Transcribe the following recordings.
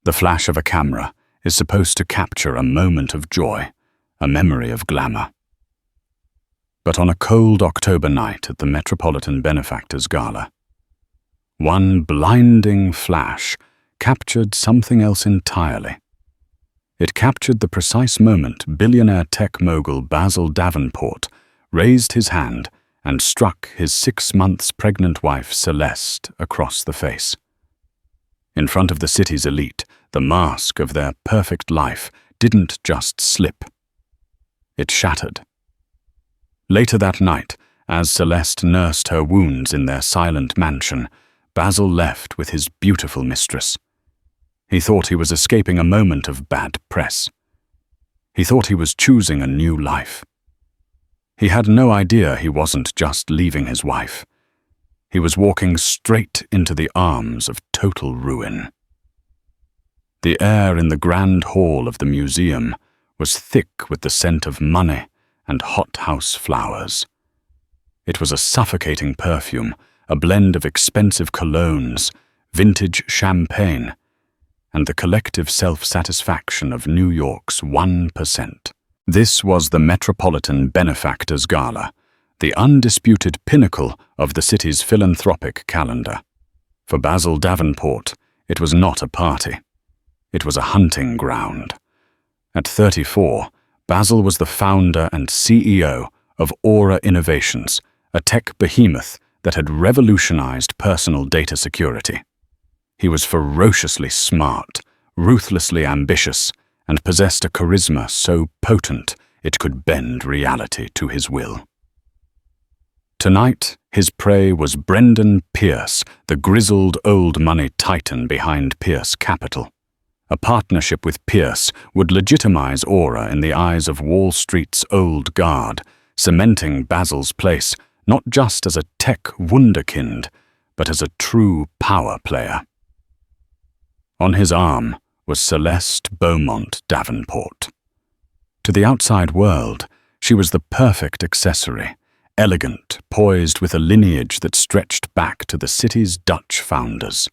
The flash of a camera is supposed to capture a moment of joy, a memory of glamour. But on a cold October night at the Metropolitan Benefactors Gala, one blinding flash captured something else entirely. It captured the precise moment billionaire tech mogul Basil Davenport raised his hand and struck his 6 months pregnant wife Celeste across the face. In front of the city's elite, the mask of their perfect life didn't just slip. It shattered. Later that night, as Celeste nursed her wounds in their silent mansion, Basil left with his beautiful mistress. He thought he was escaping a moment of bad press. He thought he was choosing a new life. He had no idea he wasn't just leaving his wife. He was walking straight into the arms of total ruin. The air in the grand hall of the museum was thick with the scent of money and hothouse flowers. It was a suffocating perfume, a blend of expensive colognes, vintage champagne, and the collective self-satisfaction of New York's 1%. This was the Metropolitan Benefactors Gala, the undisputed pinnacle of the city's philanthropic calendar. For Basil Davenport, it was not a party. It was a hunting ground. At 34, Basil was the founder and CEO of Aura Innovations, a tech behemoth that had revolutionized personal data security. He was ferociously smart, ruthlessly ambitious, and possessed a charisma so potent it could bend reality to his will. Tonight, his prey was Brendan Pierce, the grizzled old money titan behind Pierce Capital. A partnership with Pierce would legitimize Aura in the eyes of Wall Street's old guard, cementing Basil's place not just as a tech wunderkind, but as a true power player. On his arm was Celeste Beaumont Davenport. To the outside world, she was the perfect accessory, elegant, poised with a lineage that stretched back to the city's Dutch founders.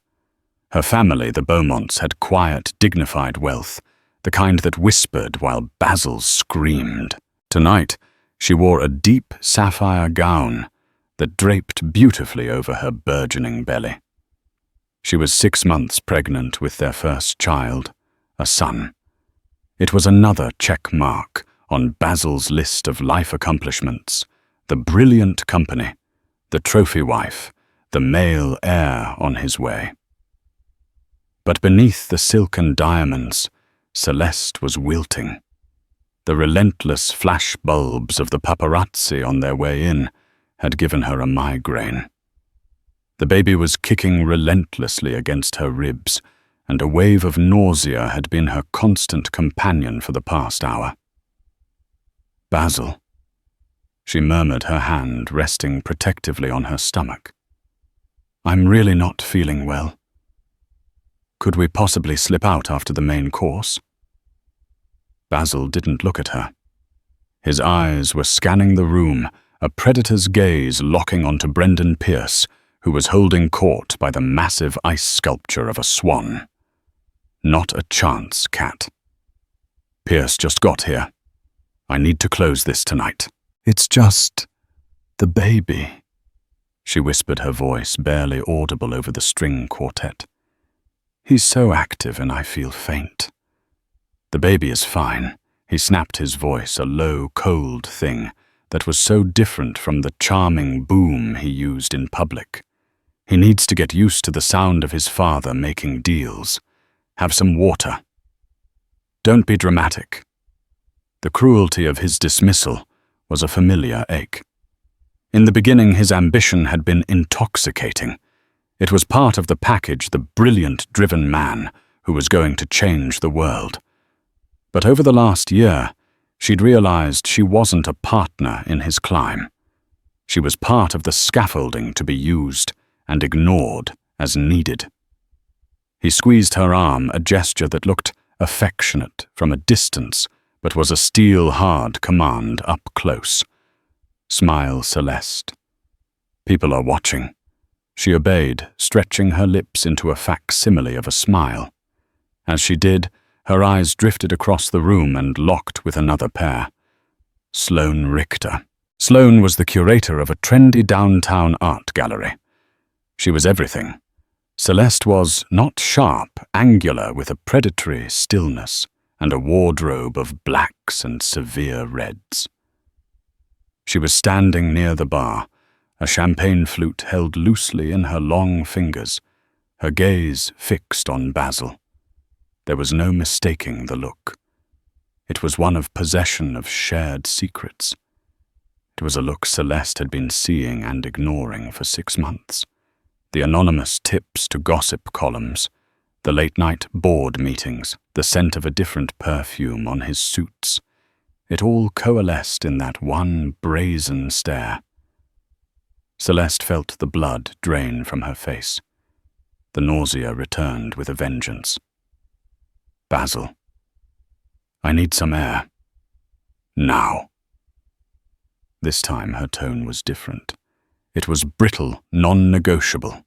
Her family, the Beaumonts, had quiet, dignified wealth, the kind that whispered while Basil screamed. Tonight, she wore a deep sapphire gown that draped beautifully over her burgeoning belly. She was 6 months pregnant with their first child, a son. It was another check mark on Basil's list of life accomplishments, the brilliant company, the trophy wife, the male heir on his way. But beneath the silken diamonds, Celeste was wilting. The relentless flash bulbs of the paparazzi on their way in had given her a migraine. The baby was kicking relentlessly against her ribs, and a wave of nausea had been her constant companion for the past hour. "Basil," she murmured, her hand resting protectively on her stomach. "I'm really not feeling well. Could we possibly slip out after the main course?" Basil didn't look at her. His eyes were scanning the room, a predator's gaze locking onto Brendan Pierce, who was holding court by the massive ice sculpture of a swan. "Not a chance, Cat. Pierce just got here. I need to close this tonight." "It's just the baby," she whispered, her voice barely audible over the string quartet. "He's so active and I feel faint." "The baby is fine," he snapped, his voice a low, cold thing that was so different from the charming boom he used in public. "He needs to get used to the sound of his father making deals. Have some water." "Don't be dramatic." The cruelty of his dismissal was a familiar ache. In the beginning, his ambition had been intoxicating. It was part of the package, the brilliant, driven man who was going to change the world. But over the last year, she'd realized she wasn't a partner in his climb. She was part of the scaffolding to be used and ignored as needed. He squeezed her arm, a gesture that looked affectionate from a distance, but was a steel-hard command up close. "Smile, Celeste. People are watching." She obeyed, stretching her lips into a facsimile of a smile. As she did, her eyes drifted across the room and locked with another pair. Sloane Richter. Sloane was the curator of a trendy downtown art gallery. She was everything. Celeste was not sharp, angular, with a predatory stillness and a wardrobe of blacks and severe reds. She was standing near the bar, a champagne flute held loosely in her long fingers, her gaze fixed on Basil. There was no mistaking the look. It was one of possession of shared secrets. It was a look Celeste had been seeing and ignoring for 6 months. The anonymous tips to gossip columns, the late-night board meetings, the scent of a different perfume on his suits. It all coalesced in that one brazen stare. Celeste felt the blood drain from her face. The nausea returned with a vengeance. Basil. I need some air. Now. This time her tone was different. It was brittle, non-negotiable.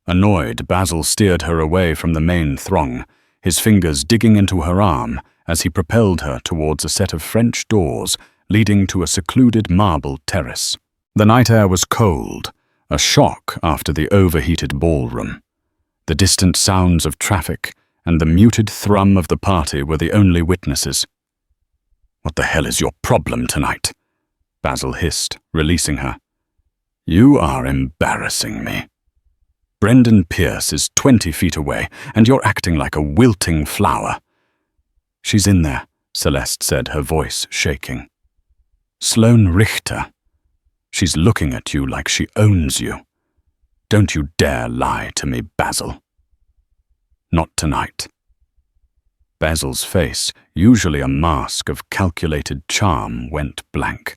Annoyed, Basil steered her away from the main throng, his fingers digging into her arm as he propelled her towards a set of French doors leading to a secluded marble terrace. The night air was cold, a shock after the overheated ballroom. The distant sounds of traffic and the muted thrum of the party were the only witnesses. "What the hell is your problem tonight?" Basil hissed, releasing her. "You are embarrassing me. Brendan Pierce is 20 feet away, and you're acting like a wilting flower." "She's in there," Celeste said, her voice shaking. "Sloane Richter. She's looking at you like she owns you. Don't you dare lie to me, Basil." "Not tonight." Basil's face, usually a mask of calculated charm, went blank.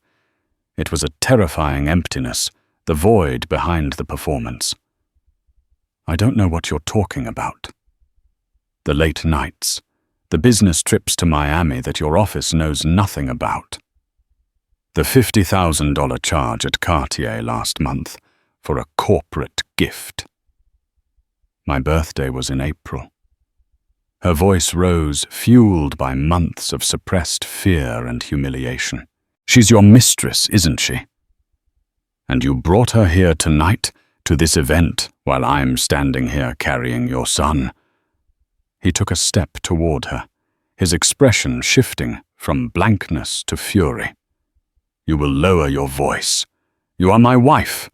It was a terrifying emptiness, the void behind the performance. "I don't know what you're talking about." "The late nights, the business trips to Miami that your office knows nothing about. The $50,000 charge at Cartier last month for a corporate gift." "My birthday was in April." Her voice rose, fueled by months of suppressed fear and humiliation. "She's your mistress, isn't she? And you brought her here tonight to this event while I'm standing here carrying your son." He took a step toward her, his expression shifting from blankness to fury. "You will lower your voice. You are my wife.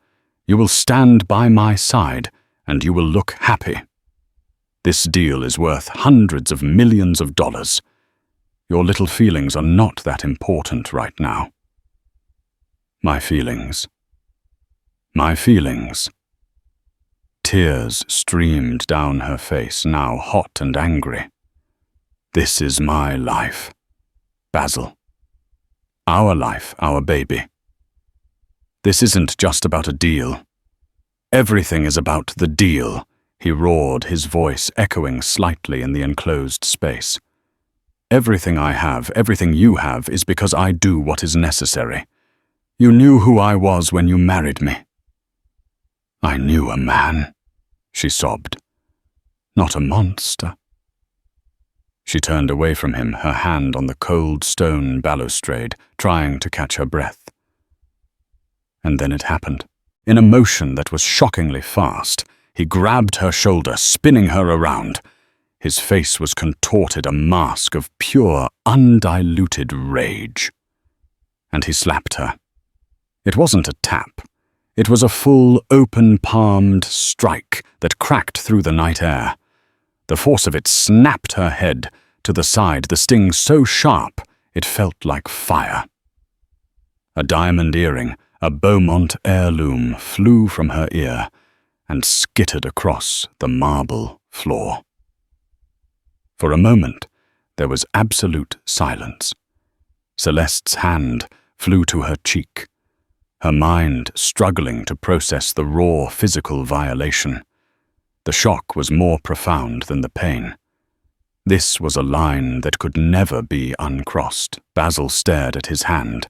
You will stand by my side, and you will look happy. This deal is worth hundreds of millions of dollars. Your little feelings are not that important right now." "My feelings. My feelings." Tears streamed down her face, now hot and angry. "This is my life, Basil. Our life, our baby. This isn't just about a deal. Everything is about the deal," he roared, his voice echoing slightly in the enclosed space. "Everything I have, everything you have, is because I do what is necessary. You knew who I was when you married me." "I knew a man," she sobbed. "Not a monster." She turned away from him, her hand on the cold stone balustrade, trying to catch her breath. And then it happened. In a motion that was shockingly fast, he grabbed her shoulder, spinning her around. His face was contorted, a mask of pure, undiluted rage. And he slapped her. It wasn't a tap. It was a full, open-palmed strike that cracked through the night air. The force of it snapped her head to the side, the sting so sharp it felt like fire. A diamond earring, a Beaumont heirloom, flew from her ear and skittered across the marble floor. For a moment, there was absolute silence. Celeste's hand flew to her cheek, her mind struggling to process the raw physical violation. The shock was more profound than the pain. This was a line that could never be uncrossed. Basil stared at his hand,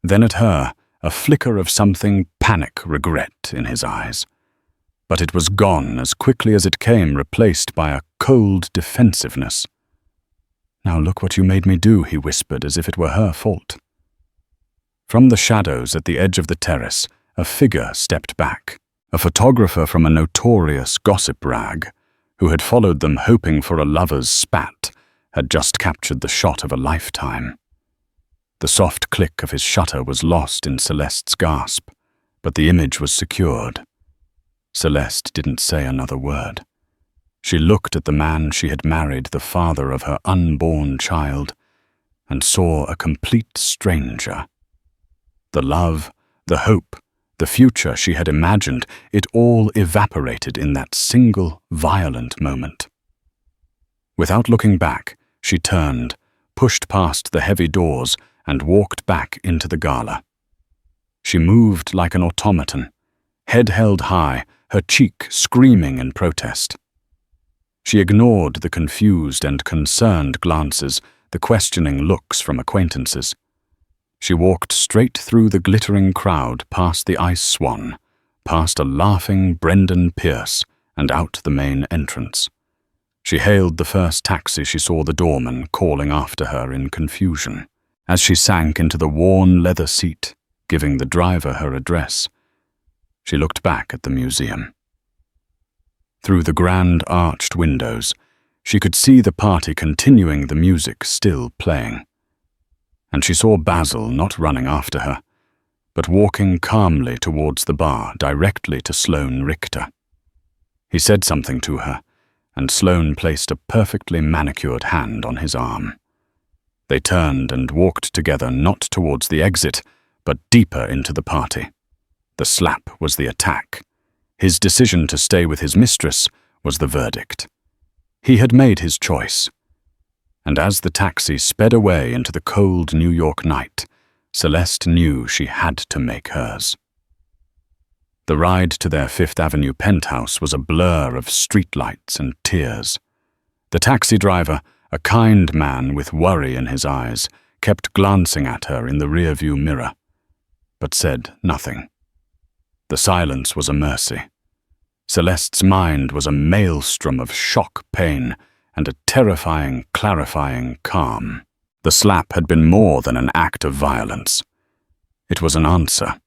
then at her, a flicker of something panic regret in his eyes. But it was gone as quickly as it came, replaced by a cold defensiveness. "Now look what you made me do," he whispered, as if it were her fault. From the shadows at the edge of the terrace, a figure stepped back, a photographer from a notorious gossip rag, who had followed them hoping for a lover's spat, had just captured the shot of a lifetime. The soft click of his shutter was lost in Celeste's gasp, but the image was secured. Celeste didn't say another word. She looked at the man she had married, the father of her unborn child, and saw a complete stranger. The love, the hope, the future she had imagined, it all evaporated in that single, violent moment. Without looking back, she turned, pushed past the heavy doors, and walked back into the gala. She moved like an automaton, head held high, her cheek screaming in protest. She ignored the confused and concerned glances, the questioning looks from acquaintances. She walked straight through the glittering crowd, past the ice swan, past a laughing Brendan Pierce, and out the main entrance. She hailed the first taxi she saw, the doorman calling after her in confusion. As she sank into the worn leather seat, giving the driver her address, she looked back at the museum. Through the grand arched windows, she could see the party continuing, the music still playing. And she saw Basil not running after her, but walking calmly towards the bar, directly to Sloane Richter. He said something to her, and Sloane placed a perfectly manicured hand on his arm. They turned and walked together, not towards the exit, but deeper into the party. The slap was the attack. His decision to stay with his mistress was the verdict. He had made his choice. And as the taxi sped away into the cold New York night, Celeste knew she had to make hers. The ride to their Fifth Avenue penthouse was a blur of streetlights and tears. The taxi driver, a kind man with worry in his eyes, kept glancing at her in the rearview mirror, but said nothing. The silence was a mercy. Celeste's mind was a maelstrom of shock pain and a terrifying, clarifying calm. The slap had been more than an act of violence. It was an answer.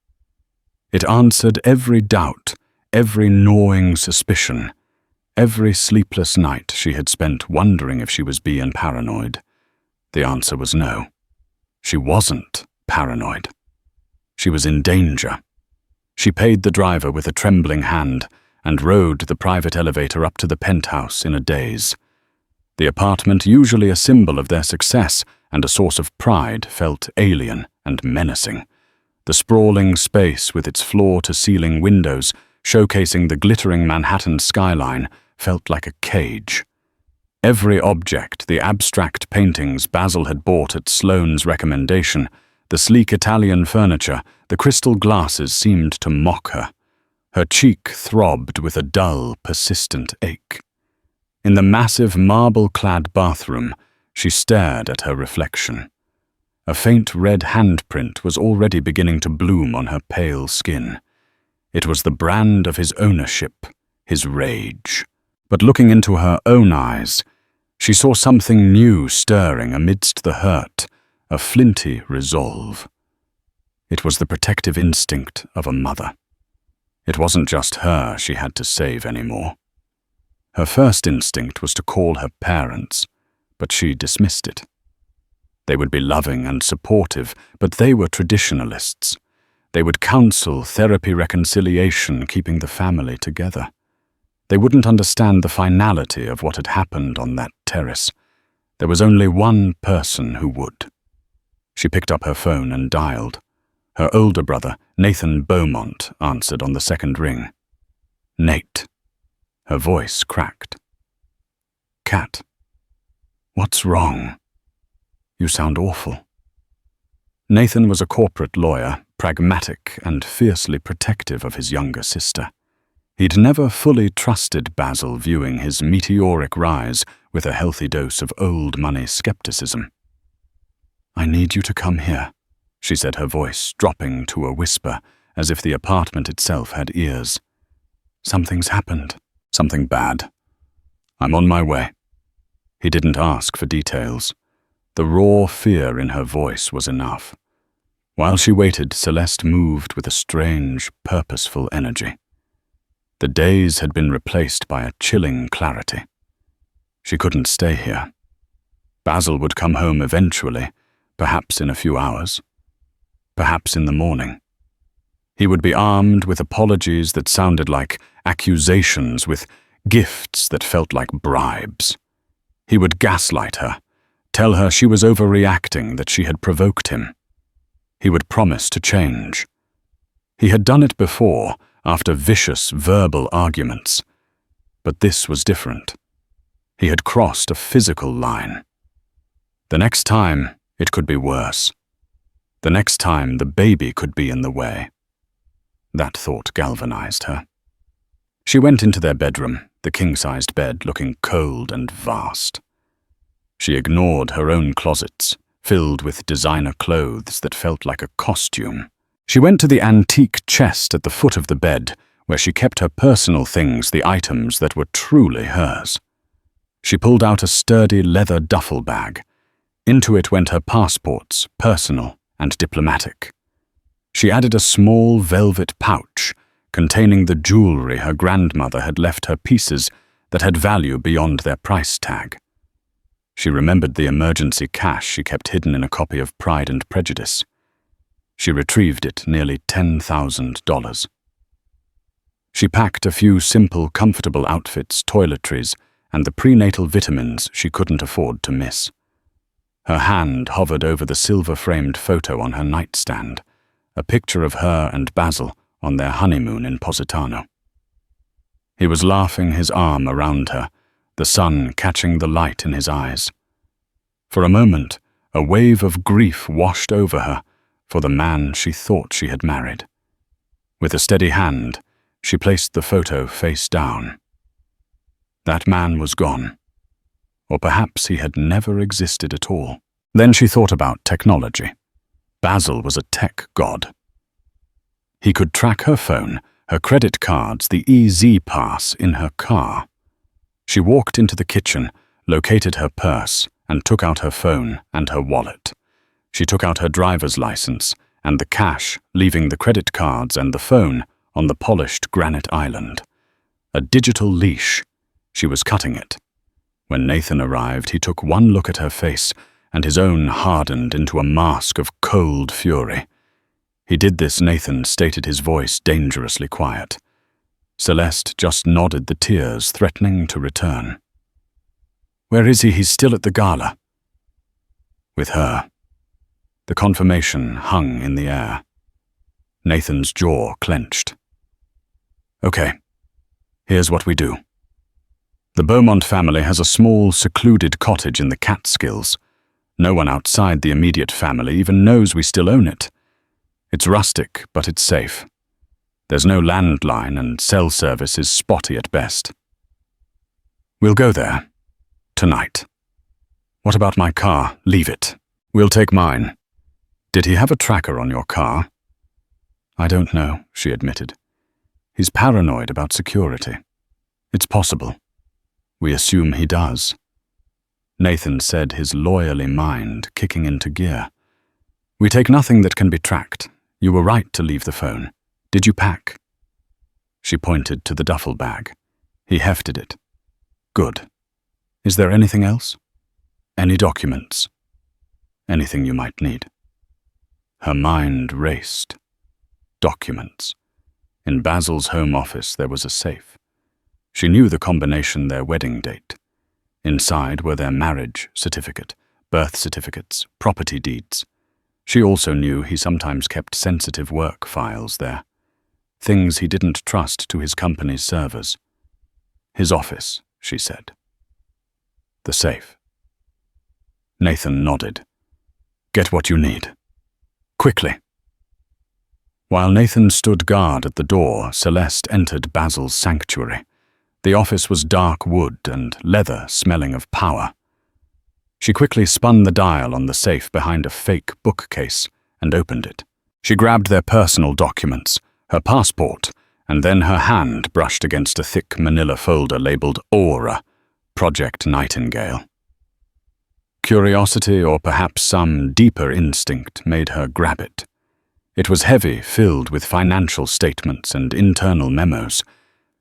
It answered every doubt, every gnawing suspicion, every sleepless night she had spent wondering if she was being paranoid. The answer was no. She wasn't paranoid. She was in danger. She paid the driver with a trembling hand and rode the private elevator up to the penthouse in a daze. The apartment, usually a symbol of their success and a source of pride, felt alien and menacing. The sprawling space with its floor-to-ceiling windows, showcasing the glittering Manhattan skyline, felt like a cage. Every object, the abstract paintings Basil had bought at Sloane's recommendation, the sleek Italian furniture, the crystal glasses seemed to mock her. Her cheek throbbed with a dull, persistent ache. In the massive marble-clad bathroom, she stared at her reflection. A faint red handprint was already beginning to bloom on her pale skin. It was the brand of his ownership, his rage. But looking into her own eyes, she saw something new stirring amidst the hurt, a flinty resolve. It was the protective instinct of a mother. It wasn't just her she had to save anymore. Her first instinct was to call her parents, but she dismissed it. They would be loving and supportive, but they were traditionalists. They would counsel therapy, reconciliation, keeping the family together. They wouldn't understand the finality of what had happened on that terrace. There was only one person who would. She picked up her phone and dialed. Her older brother, Nathan Beaumont, answered on the second ring. "Nate." Her voice cracked. "Kat, what's wrong? You sound awful." Nathan was a corporate lawyer, pragmatic and fiercely protective of his younger sister. He'd never fully trusted Basil, viewing his meteoric rise with a healthy dose of old money skepticism. "I need you to come here," she said, her voice dropping to a whisper, as if the apartment itself had ears. "Something's happened." "Something bad?" I'm on my way." He didn't ask for details. The raw fear in her voice was enough. While she waited, Celeste moved with a strange, purposeful energy. The daze had been replaced by a chilling clarity. She couldn't stay here. Basil would come home eventually, perhaps in a few hours, perhaps in the morning. He would be armed with apologies that sounded like accusations, with gifts that felt like bribes. He would gaslight her, tell her she was overreacting, that she had provoked him. He would promise to change. He had done it before, after vicious verbal arguments. But this was different. He had crossed a physical line. The next time, it could be worse. The next time, the baby could be in the way. That thought galvanized her. She went into their bedroom, the king-sized bed looking cold and vast. She ignored her own closets, filled with designer clothes that felt like a costume. She went to the antique chest at the foot of the bed, where she kept her personal things, the items that were truly hers. She pulled out a sturdy leather duffel bag. Into it went her passports, personal and diplomatic. She added a small velvet pouch containing the jewelry her grandmother had left her, pieces that had value beyond their price tag. She remembered the emergency cash she kept hidden in a copy of Pride and Prejudice. She retrieved it, nearly $10,000. She packed a few simple, comfortable outfits, toiletries, and the prenatal vitamins she couldn't afford to miss. Her hand hovered over the silver-framed photo on her nightstand, a picture of her and Basil on their honeymoon in Positano. He was laughing, his arm around her, the sun catching the light in his eyes. For a moment, a wave of grief washed over her for the man she thought she had married. With a steady hand, she placed the photo face down. That man was gone. Or perhaps he had never existed at all. Then she thought about technology. Basil was a tech god. He could track her phone, her credit cards, the EZ pass in her car. She walked into the kitchen, located her purse, and took out her phone and her wallet. She took out her driver's license and the cash, leaving the credit cards and the phone on the polished granite island. A digital leash. She was cutting it. When Nathan arrived, he took one look at her face, and his own hardened into a mask of cold fury. He did this, Nathan stated, his voice dangerously quiet. Celeste just nodded, the tears threatening to return. "Where is he? He's still at the gala." With her. The confirmation hung in the air. Nathan's jaw clenched. "Okay, here's what we do. The Beaumont family has a small, secluded cottage in the Catskills. No one outside the immediate family even knows we still own it. It's rustic, but it's safe. There's no landline and cell service is spotty at best. We'll go there. Tonight. What about my car? Leave it. We'll take mine. Did he have a tracker on your car?" "I don't know," she admitted. "He's paranoid about security. It's possible. We assume he does." Nathan said, his lawyerly mind kicking into gear. "We take nothing that can be tracked. You were right to leave the phone. Did you pack?" She pointed to the duffel bag. He hefted it. "Good. Is there anything else? Any documents? Anything you might need?" Her mind raced. Documents. In Basil's home office there was a safe. She knew the combination, their wedding date. Inside were their marriage certificate, birth certificates, property deeds. She also knew he sometimes kept sensitive work files there. Things he didn't trust to his company's servers. "His office," she said. "The safe." Nathan nodded. "Get what you need. Quickly." While Nathan stood guard at the door, Celeste entered Basil's sanctuary. The office was dark wood and leather smelling of power. She quickly spun the dial on the safe behind a fake bookcase and opened it. She grabbed their personal documents, her passport, and then her hand brushed against a thick manila folder labeled Aura, Project Nightingale. Curiosity, or perhaps some deeper instinct, made her grab it. It was heavy, filled with financial statements and internal memos.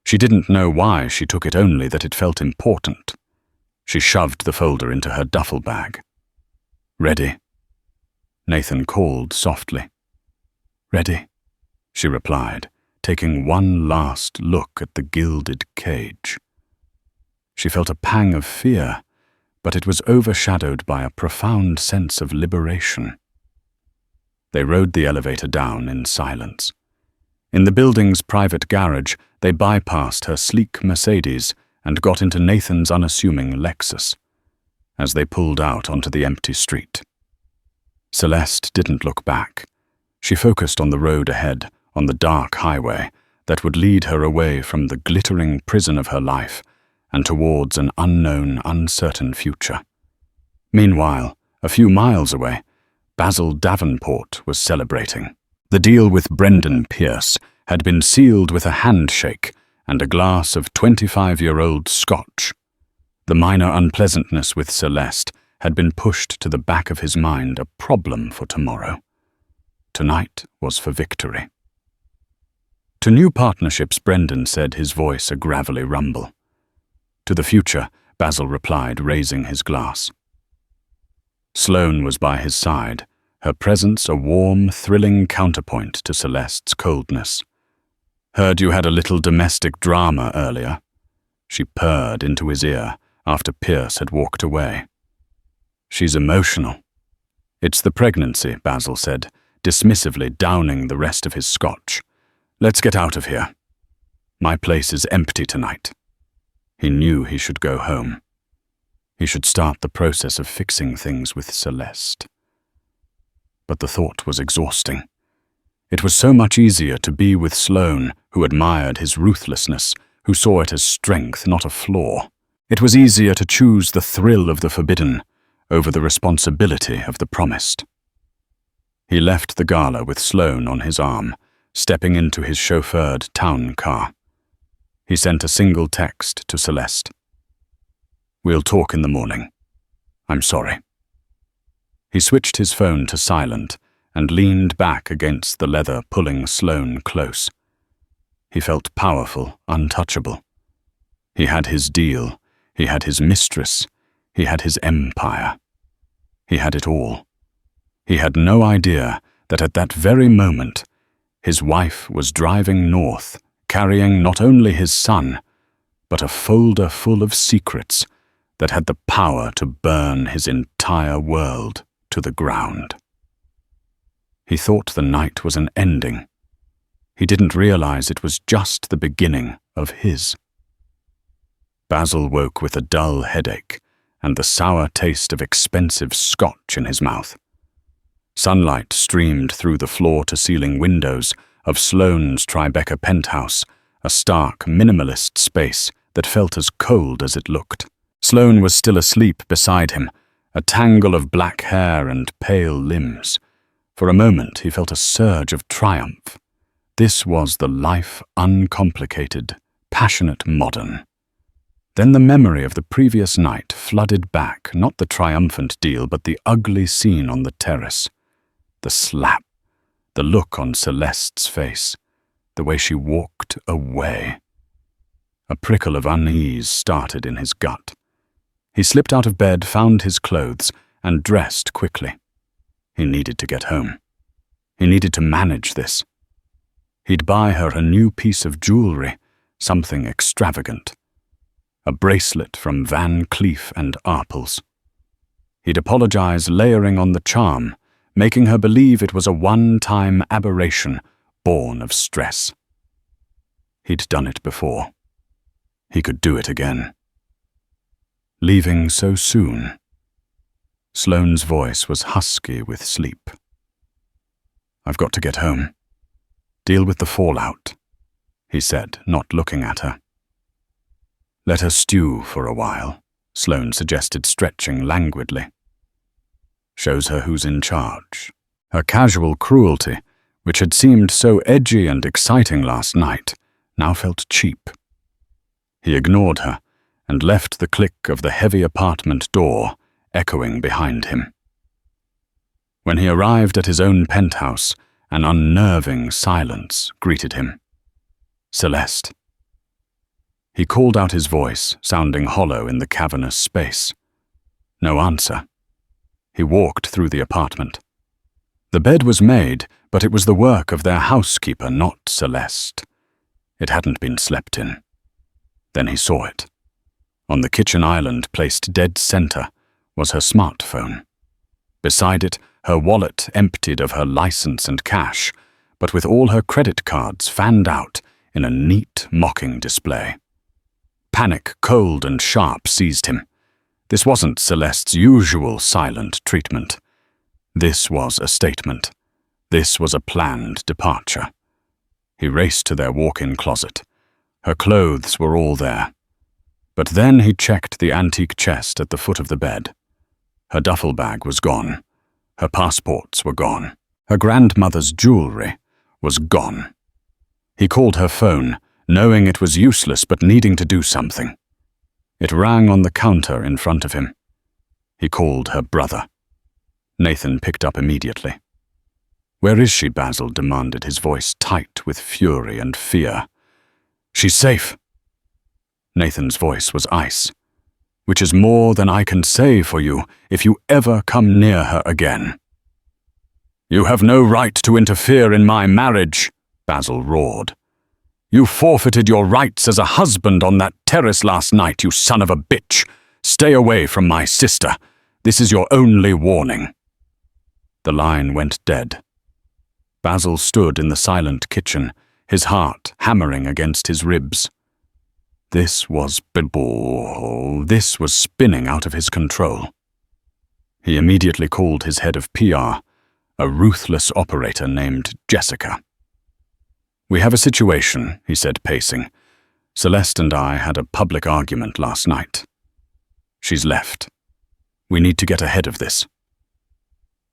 She didn't know why she took it, only that it felt important. She shoved the folder into her duffel bag. "Ready?" Nathan called softly. "Ready," she replied, taking one last look at the gilded cage. She felt a pang of fear, but it was overshadowed by a profound sense of liberation. They rode the elevator down in silence. In the building's private garage, they bypassed her sleek Mercedes and got into Nathan's unassuming Lexus. As they pulled out onto the empty street, Celeste didn't look back. She focused on the road ahead, on the dark highway that would lead her away from the glittering prison of her life and towards an unknown, uncertain future. Meanwhile, a few miles away, Basil Davenport was celebrating. The deal with Brendan Pierce had been sealed with a handshake and a glass of 25-year-old Scotch. The minor unpleasantness with Celeste had been pushed to the back of his mind, a problem for tomorrow. Tonight was for victory. To new partnerships, Brendan said, his voice a gravelly rumble. To the future, Basil replied, raising his glass. Sloane was by his side, her presence a warm, thrilling counterpoint to Celeste's coldness. "Heard you had a little domestic drama earlier," she purred into his ear after Pierce had walked away. "She's emotional." "It's the pregnancy," Basil said, dismissively downing the rest of his Scotch. "Let's get out of here. My place is empty tonight." He knew he should go home. He should start the process of fixing things with Celeste. But the thought was exhausting. It was so much easier to be with Sloane, who admired his ruthlessness, who saw it as strength, not a flaw. It was easier to choose the thrill of the forbidden over the responsibility of the promised. He left the gala with Sloane on his arm, stepping into his chauffeured town car. He sent a single text to Celeste. "We'll talk in the morning. I'm sorry." He switched his phone to silent and leaned back against the leather, pulling Sloane close. He felt powerful, untouchable. He had his deal, he had his mistress, he had his empire. He had it all. He had no idea that at that very moment, his wife was driving north, carrying not only his son, but a folder full of secrets that had the power to burn his entire world to the ground. He thought the night was an ending. He didn't realize it was just the beginning of his. Basil woke with a dull headache and the sour taste of expensive Scotch in his mouth. Sunlight streamed through the floor-to-ceiling windows of Sloane's Tribeca penthouse, a stark, minimalist space that felt as cold as it looked. Sloane was still asleep beside him, a tangle of black hair and pale limbs. For a moment he felt a surge of triumph. This was the life uncomplicated, passionate modern. Then the memory of the previous night flooded back, not the triumphant deal, but the ugly scene on the terrace. The slap, the look on Celeste's face, the way she walked away. A prickle of unease started in his gut. He slipped out of bed, found his clothes, and dressed quickly. He needed to get home. He needed to manage this. He'd buy her a new piece of jewelry, something extravagant. A bracelet from Van Cleef and Arpels. He'd apologize, layering on the charm, making her believe it was a one-time aberration born of stress. He'd done it before. He could do it again. Leaving so soon? Sloane's voice was husky with sleep. "I've got to get home. Deal with the fallout," he said, not looking at her. "Let her stew for a while," Sloane suggested, stretching languidly. "Shows her who's in charge." Her casual cruelty, which had seemed so edgy and exciting last night, now felt cheap. He ignored her and left the click of the heavy apartment door echoing behind him. When he arrived at his own penthouse, an unnerving silence greeted him. Celeste. He called out his voice, sounding hollow in the cavernous space. No answer. He walked through the apartment. The bed was made, but it was the work of their housekeeper, not Celeste. It hadn't been slept in. Then he saw it. On the kitchen island, placed dead center, was her smartphone. Beside it, her wallet emptied of her license and cash, but with all her credit cards fanned out in a neat, mocking display. Panic, cold and sharp, seized him. This wasn't Celeste's usual silent treatment. This was a statement. This was a planned departure. He raced to their walk-in closet. Her clothes were all there. But then he checked the antique chest at the foot of the bed. Her duffel bag was gone. Her passports were gone. Her grandmother's jewelry was gone. He called her phone, knowing it was useless but needing to do something. It rang on the counter in front of him. He called her brother. Nathan picked up immediately. "Where is she, Basil?" demanded, his voice tight with fury and fear. "She's safe." Nathan's voice was ice. "Which is more than I can say for you if you ever come near her again." "You have no right to interfere in my marriage," Basil roared. "You forfeited your rights as a husband on that terrace last night, you son of a bitch. Stay away from my sister. This is your only warning." The line went dead. Basil stood in the silent kitchen, his heart hammering against his ribs. This was spinning out of his control. He immediately called his head of PR, a ruthless operator named Jessica. "We have a situation," he said, pacing. "Celeste and I had a public argument last night. She's left. We need to get ahead of this.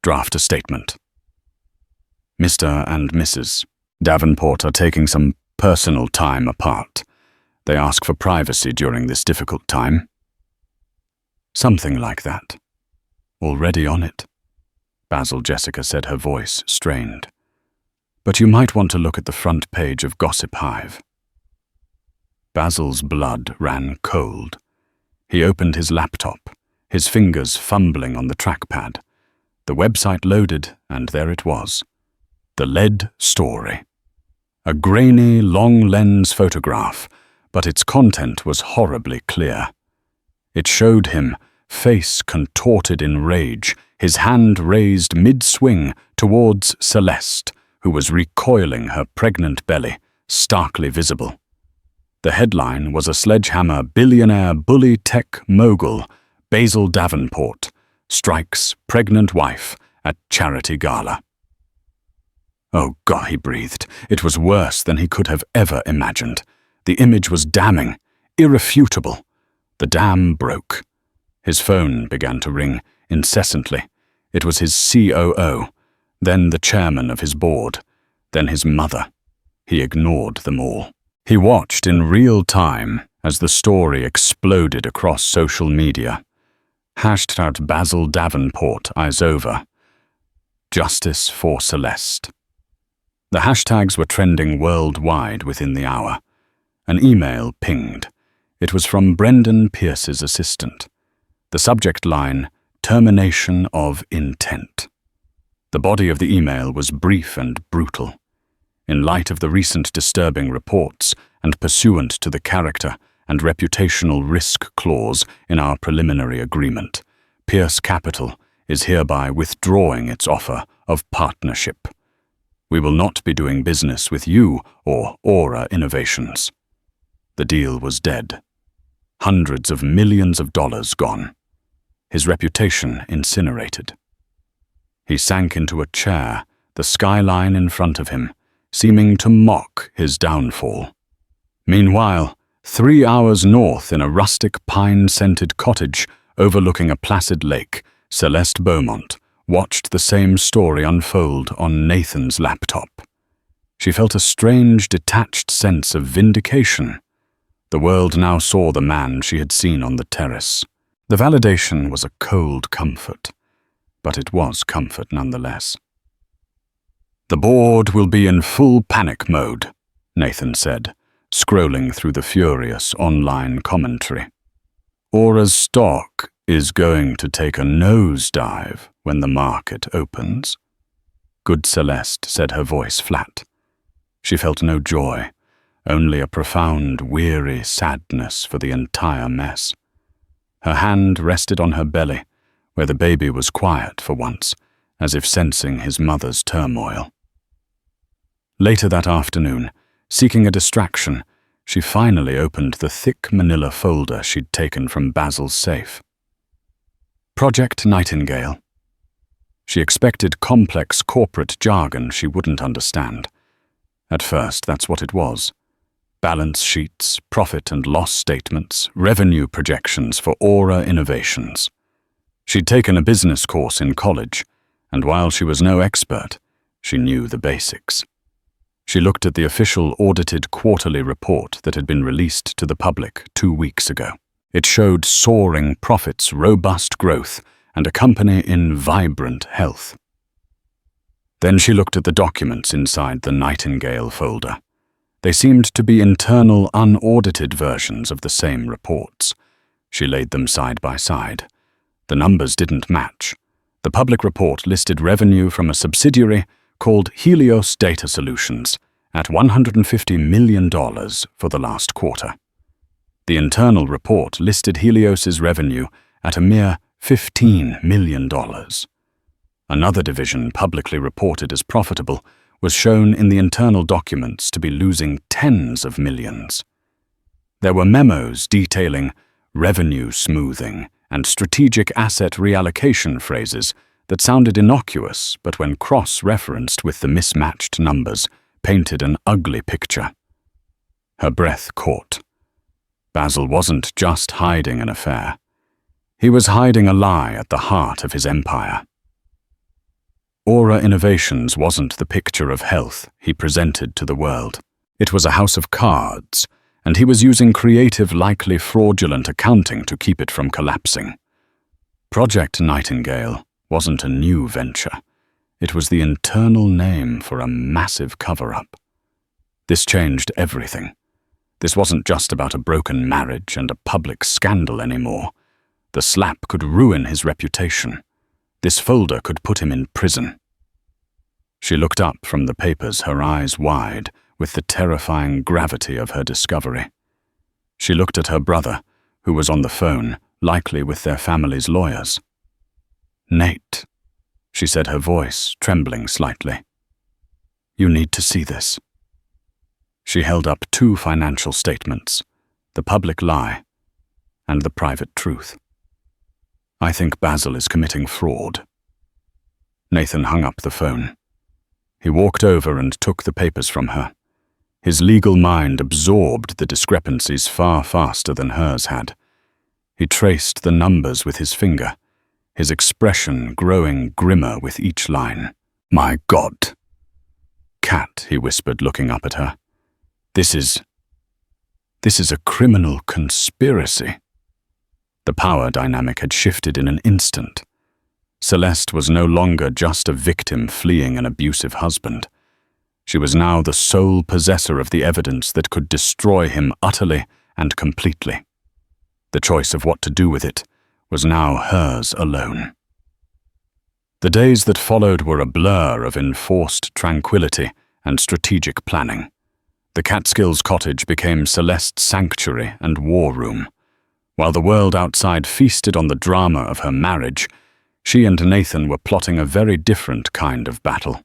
Draft a statement. Mr. and Mrs. Davenport are taking some personal time apart. They ask for privacy during this difficult time." "Something like that. Already on it," Basil, Jessica said, her voice strained. "But you might want to look at the front page of Gossip Hive." Basil's blood ran cold. He opened his laptop, his fingers fumbling on the trackpad. The website loaded, and there it was. The lead story. A grainy, long-lens photograph, but its content was horribly clear. It showed him, face contorted in rage, his hand raised mid-swing towards Celeste, who was recoiling, her pregnant belly starkly visible. The headline was a sledgehammer billionaire bully tech mogul, Basil Davenport, strikes pregnant wife at charity gala. "Oh God," he breathed. It was worse than he could have ever imagined. The image was damning, irrefutable. The dam broke. His phone began to ring incessantly. It was his COO, then the chairman of his board, then his mother. He ignored them all. He watched in real time as the story exploded across social media. #Basil Davenport eyes over. Justice for Celeste. The hashtags were trending worldwide within the hour. An email pinged. It was from Brendan Pierce's assistant. The subject line, "Termination of Intent." The body of the email was brief and brutal. In light of the recent disturbing reports and pursuant to the character and reputational risk clause in our preliminary agreement, Pierce Capital is hereby withdrawing its offer of partnership. We will not be doing business with you or Aura Innovations. The deal was dead. Hundreds of millions of dollars gone. His reputation incinerated. He sank into a chair, the skyline in front of him, seeming to mock his downfall. Meanwhile, 3 hours north in a rustic pine-scented cottage overlooking a placid lake, Celeste Beaumont watched the same story unfold on Nathan's laptop. She felt a strange, detached sense of vindication. The world now saw the man she had seen on the terrace. The validation was a cold comfort, but it was comfort nonetheless. "The board will be in full panic mode," Nathan said, scrolling through the furious online commentary. "Aura's stock is going to take a nosedive when the market opens." Good Celeste said, her voice flat. She felt no joy, only a profound, weary sadness for the entire mess. Her hand rested on her belly, where the baby was quiet for once, as if sensing his mother's turmoil. Later that afternoon, seeking a distraction, she finally opened the thick manila folder she'd taken from Basil's safe. Project Nightingale. She expected complex corporate jargon she wouldn't understand. At first, that's what it was. Balance sheets, profit and loss statements, revenue projections for Aura Innovations. She'd taken a business course in college, and while she was no expert, she knew the basics. She looked at the official audited quarterly report that had been released to the public 2 weeks ago. It showed soaring profits, robust growth, and a company in vibrant health. Then she looked at the documents inside the Nightingale folder. They seemed to be internal, unaudited versions of the same reports. She laid them side by side. The numbers didn't match. The public report listed revenue from a subsidiary called Helios Data Solutions at $150 million for the last quarter. The internal report listed Helios's revenue at a mere $15 million. Another division, publicly reported as profitable, was shown in the internal documents to be losing tens of millions. There were memos detailing revenue smoothing and strategic asset reallocation phrases that sounded innocuous, but when cross-referenced with the mismatched numbers, painted an ugly picture. Her breath caught. Basil wasn't just hiding an affair. He was hiding a lie at the heart of his empire. Aura Innovations wasn't the picture of health he presented to the world. It was a house of cards, and he was using creative, likely fraudulent accounting to keep it from collapsing. Project Nightingale wasn't a new venture. It was the internal name for a massive cover-up. This changed everything. This wasn't just about a broken marriage and a public scandal anymore. The slap could ruin his reputation. This folder could put him in prison. She looked up from the papers, her eyes wide, with the terrifying gravity of her discovery. She looked at her brother, who was on the phone, likely with their family's lawyers. "Nate," she said, her voice trembling slightly. "You need to see this." She held up 2 financial statements, the public lie and the private truth. "I think Basil is committing fraud." Nathan hung up the phone. He walked over and took the papers from her. His legal mind absorbed the discrepancies far faster than hers had. He traced the numbers with his finger, his expression growing grimmer with each line. "My God." "Kat," he whispered, looking up at her. This is a criminal conspiracy." The power dynamic had shifted in an instant. Celeste was no longer just a victim fleeing an abusive husband. She was now the sole possessor of the evidence that could destroy him utterly and completely. The choice of what to do with it was now hers alone. The days that followed were a blur of enforced tranquility and strategic planning. The Catskills cottage became Celeste's sanctuary and war room. While the world outside feasted on the drama of her marriage, she and Nathan were plotting a very different kind of battle.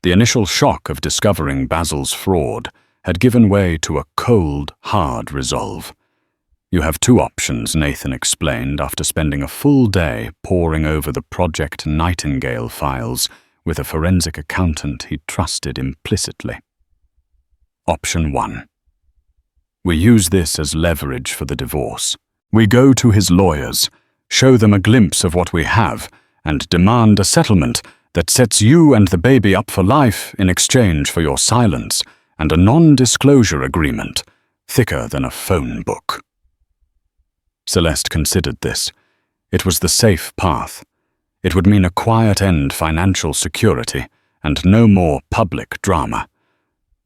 The initial shock of discovering Basil's fraud had given way to a cold, hard resolve. "You have 2 options," Nathan explained after spending a full day poring over the Project Nightingale files with a forensic accountant he trusted implicitly. Option 1. We use this as leverage for the divorce. We go to his lawyers, show them a glimpse of what we have, and demand a settlement that sets you and the baby up for life in exchange for your silence and a non-disclosure agreement. thicker than a phone book. Celeste considered this. It was the safe path. It would mean a quiet-end financial security and no more public drama.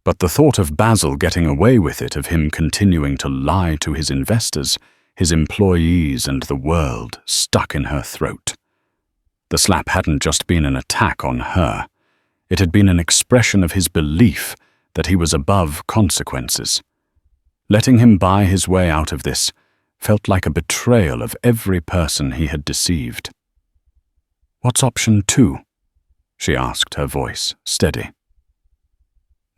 But the thought of Basil getting away with it, of him continuing to lie to his investors, his employees, and the world, stuck in her throat. The slap hadn't just been an attack on her. It had been an expression of his belief that he was above consequences. Letting him buy his way out of this felt like a betrayal of every person he had deceived. "What's option 2? She asked, her voice steady.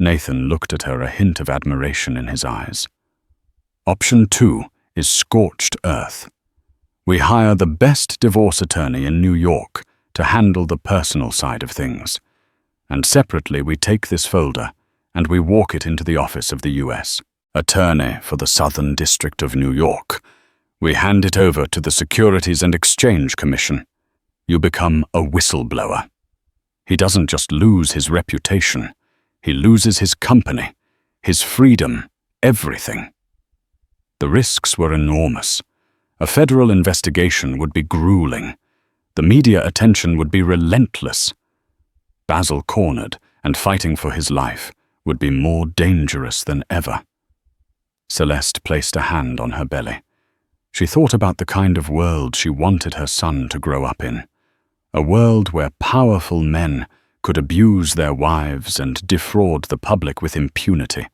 Nathan looked at her, a hint of admiration in his eyes. "Option 2 is scorched earth. We hire the best divorce attorney in New York to handle the personal side of things. And separately we take this folder and we walk it into the office of the U.S. Attorney for the Southern District of New York. We hand it over to the Securities and Exchange Commission. You become a whistleblower. He doesn't just lose his reputation. He loses his company, his freedom, everything." The risks were enormous. A federal investigation would be grueling. The media attention would be relentless. Basil, cornered and fighting for his life, would be more dangerous than ever. Celeste placed a hand on her belly. She thought about the kind of world she wanted her son to grow up in. A world where powerful men could abuse their wives and defraud the public with impunity,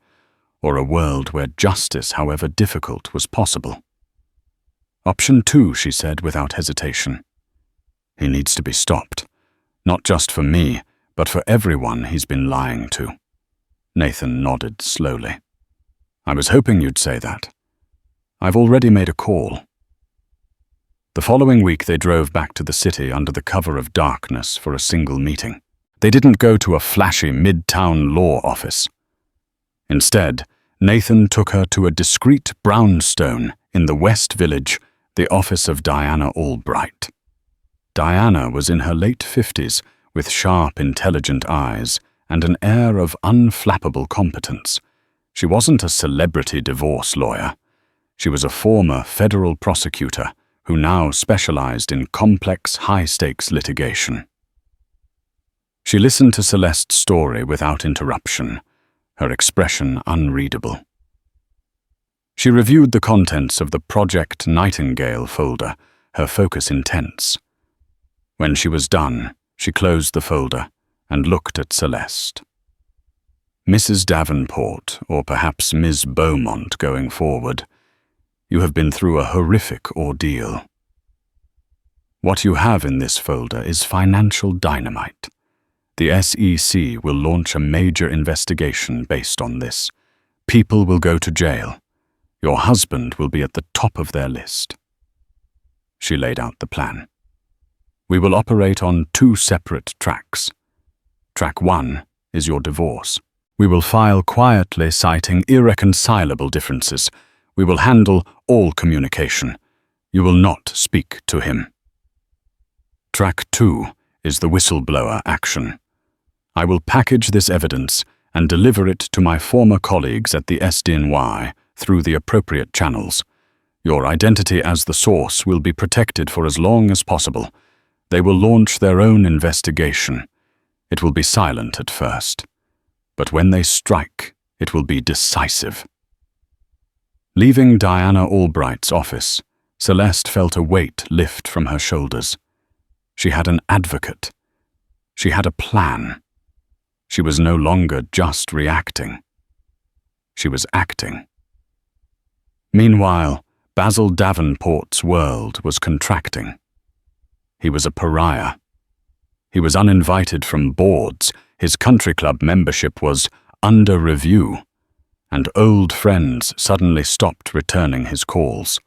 or a world where justice, however difficult, was possible. "Option 2, she said without hesitation. "He needs to be stopped, not just for me, but for everyone he's been lying to." Nathan nodded slowly. "I was hoping you'd say that. I've already made a call." The following week they drove back to the city under the cover of darkness for a single meeting. They didn't go to a flashy midtown law office. Instead, Nathan took her to a discreet brownstone in the West Village, the office of Diana Albright. Diana was in her late 50s, with sharp, intelligent eyes and an air of unflappable competence. She wasn't a celebrity divorce lawyer. She was a former federal prosecutor who now specialized in complex, high-stakes litigation. She listened to Celeste's story without interruption, her expression unreadable. She reviewed the contents of the Project Nightingale folder, her focus intense. When she was done, she closed the folder and looked at Celeste. "Mrs. Davenport, or perhaps Ms. Beaumont going forward, you have been through a horrific ordeal. What you have in this folder is financial dynamite. The SEC will launch a major investigation based on this. People will go to jail. Your husband will be at the top of their list." She laid out the plan. "We will operate on 2 separate tracks. Track 1 is your divorce. We will file quietly, citing irreconcilable differences. We will handle all communication. You will not speak to him. Track 2 is the whistleblower action. I will package this evidence and deliver it to my former colleagues at the SDNY through the appropriate channels. Your identity as the source will be protected for as long as possible. They will launch their own investigation. It will be silent at first, but when they strike, it will be decisive." Leaving Diana Albright's office, Celeste felt a weight lift from her shoulders. She had an advocate. She had a plan. She was no longer just reacting. She was acting. Meanwhile, Basil Davenport's world was contracting. He was a pariah. He was uninvited from boards, his country club membership was under review, and old friends suddenly stopped returning his calls.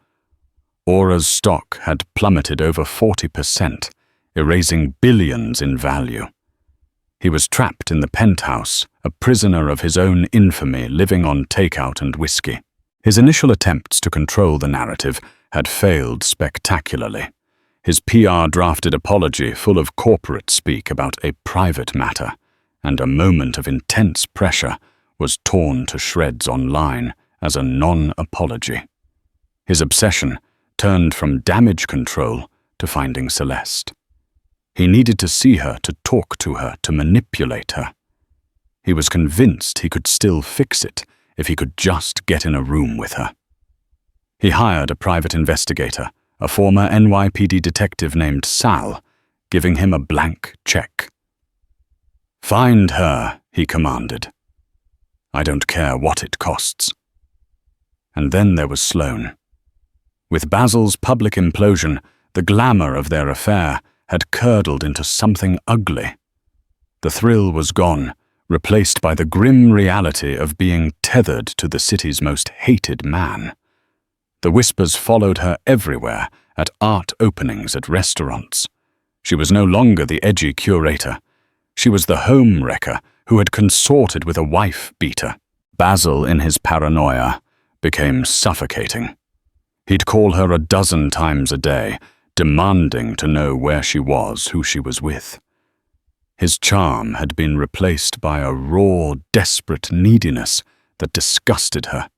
Aura's stock had plummeted over 40%, erasing billions in value. He was trapped in the penthouse, a prisoner of his own infamy, living on takeout and whiskey. His initial attempts to control the narrative had failed spectacularly. His PR-drafted apology, full of corporate speak about a private matter and a moment of intense pressure, was torn to shreds online as a non-apology. His obsession turned from damage control to finding Celeste. He needed to see her, to talk to her, to manipulate her. He was convinced he could still fix it if he could just get in a room with her. He hired a private investigator, a former NYPD detective named Sal, giving him a blank check. "Find her," he commanded. "I don't care what it costs." And then there was Sloane. With Basil's public implosion, the glamour of their affair had curdled into something ugly. The thrill was gone, replaced by the grim reality of being tethered to the city's most hated man. The whispers followed her everywhere, at art openings, at restaurants. She was no longer the edgy curator. She was the home wrecker who had consorted with a wife-beater. Basil, in his paranoia, became suffocating. He'd call her a dozen times a day, demanding to know where she was, who she was with. His charm had been replaced by a raw, desperate neediness that disgusted her.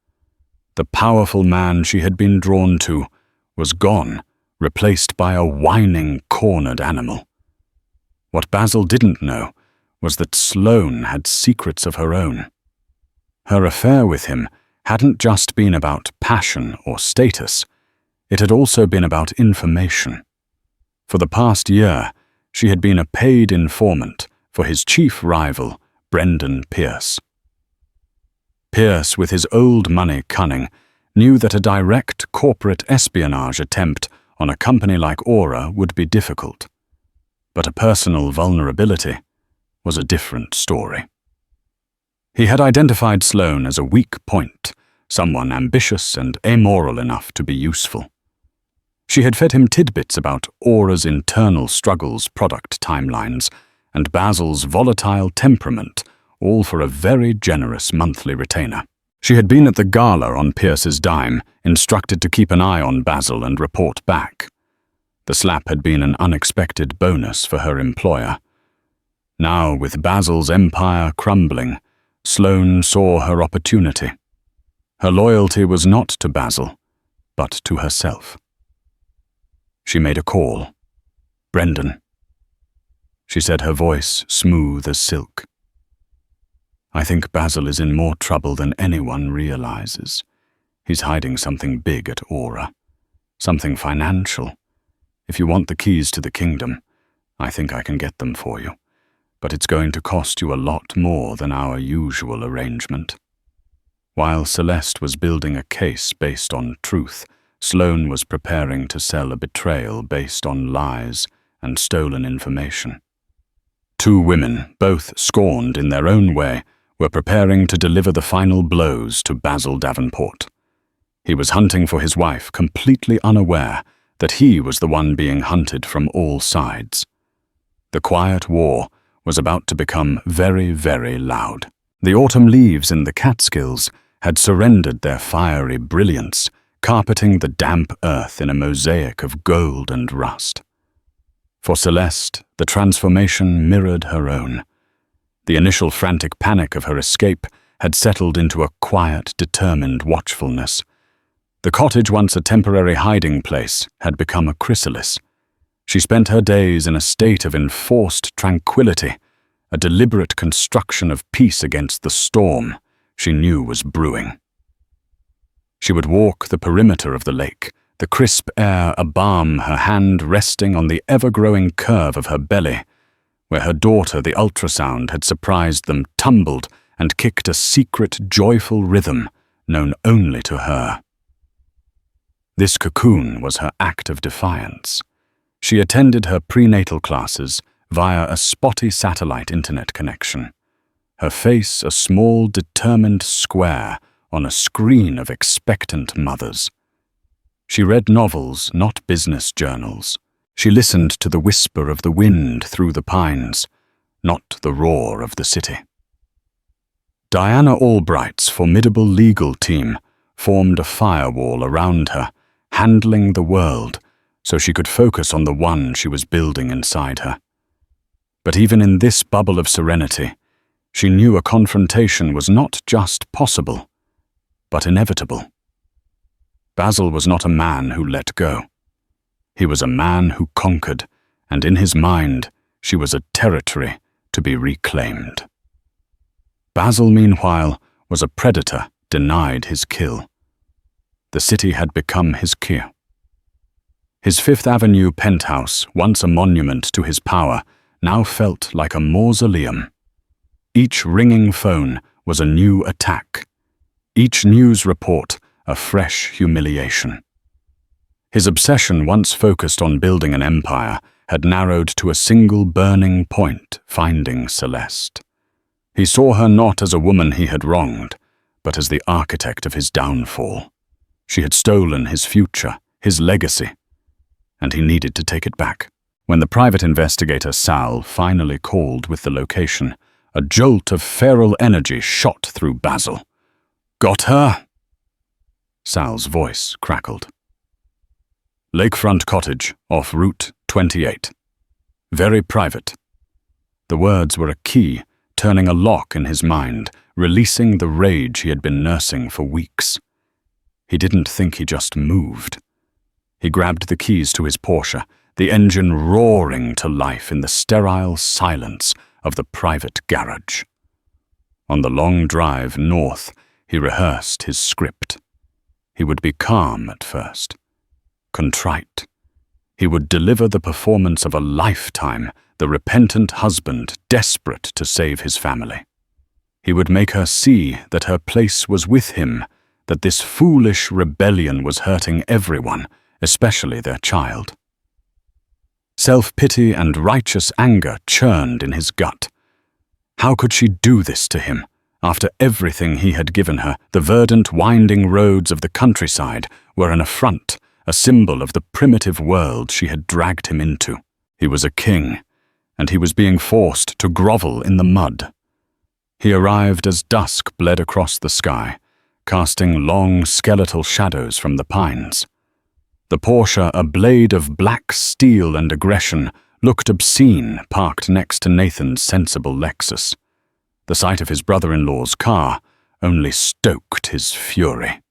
The powerful man she had been drawn to was gone, replaced by a whining, cornered animal. What Basil didn't know was that Sloane had secrets of her own. Her affair with him hadn't just been about passion or status, it had also been about information. For the past year, she had been a paid informant for his chief rival, Brendan Pierce. Pierce, with his old money cunning, knew that a direct corporate espionage attempt on a company like Aura would be difficult. But a personal vulnerability was a different story. He had identified Sloane as a weak point, someone ambitious and amoral enough to be useful. She had fed him tidbits about Aura's internal struggles, product timelines, and Basil's volatile temperament, all for a very generous monthly retainer. She had been at the Gala on Pierce's dime, instructed to keep an eye on Basil and report back. The slap had been an unexpected bonus for her employer. Now, with Basil's empire crumbling, Sloane saw her opportunity. Her loyalty was not to Basil, but to herself. She made a call. "Brendan," she said, her voice smooth as silk. "I think Basil is in more trouble than anyone realizes. He's hiding something big at Aura, something financial. If you want the keys to the kingdom, I think I can get them for you, but it's going to cost you a lot more than our usual arrangement." While Celeste was building a case based on truth, Sloane was preparing to sell a betrayal based on lies and stolen information. Two women, both scorned in their own way, were preparing to deliver the final blows to Basil Davenport. He was hunting for his wife, completely unaware that he was the one being hunted from all sides. The quiet war was about to become very, very loud. The autumn leaves in the Catskills had surrendered their fiery brilliance, carpeting the damp earth in a mosaic of gold and rust. For Celeste, the transformation mirrored her own. The initial frantic panic of her escape had settled into a quiet, determined watchfulness. The cottage, once a temporary hiding place, had become a chrysalis. She spent her days in a state of enforced tranquility, a deliberate construction of peace against the storm she knew was brewing. She would walk the perimeter of the lake, the crisp air a balm, her hand resting on the ever-growing curve of her belly, where her daughter, the ultrasound, had surprised them, tumbled, and kicked a secret, joyful rhythm known only to her. This cocoon was her act of defiance. She attended her prenatal classes via a spotty satellite internet connection. Her face a small, determined square on a screen of expectant mothers. She read novels, not business journals. She listened to the whisper of the wind through the pines, not the roar of the city. Diana Albright's formidable legal team formed a firewall around her, handling the world so she could focus on the one she was building inside her. But even in this bubble of serenity, she knew a confrontation was not just possible, but inevitable. Basil was not a man who let go. He was a man who conquered, and in his mind, she was a territory to be reclaimed. Basil, meanwhile, was a predator denied his kill. The city had become his cue. His Fifth Avenue penthouse, once a monument to his power, now felt like a mausoleum. Each ringing phone was a new attack. Each news report a fresh humiliation. His obsession, once focused on building an empire, had narrowed to a single burning point: finding Celeste. He saw her not as a woman he had wronged, but as the architect of his downfall. She had stolen his future, his legacy, and he needed to take it back. When the private investigator Sal finally called with the location, a jolt of feral energy shot through Basil. "Got her?" Sal's voice crackled. "Lakefront cottage, off Route 28. Very private." The words were a key, turning a lock in his mind, releasing the rage he had been nursing for weeks. He didn't think he just moved. He grabbed the keys to his Porsche, the engine roaring to life in the sterile silence of the private garage. On the long drive north, he rehearsed his script. He would be calm at first, contrite. He would deliver the performance of a lifetime, the repentant husband desperate to save his family. He would make her see that her place was with him, that this foolish rebellion was hurting everyone, especially their child. Self-pity and righteous anger churned in his gut. How could she do this to him? After everything he had given her, the verdant, winding roads of the countryside were an affront, a symbol of the primitive world she had dragged him into. He was a king, and he was being forced to grovel in the mud. He arrived as dusk bled across the sky, casting long skeletal shadows from the pines. The Porsche, a blade of black steel and aggression, looked obscene parked next to Nathan's sensible Lexus. The sight of his brother-in-law's car only stoked his fury.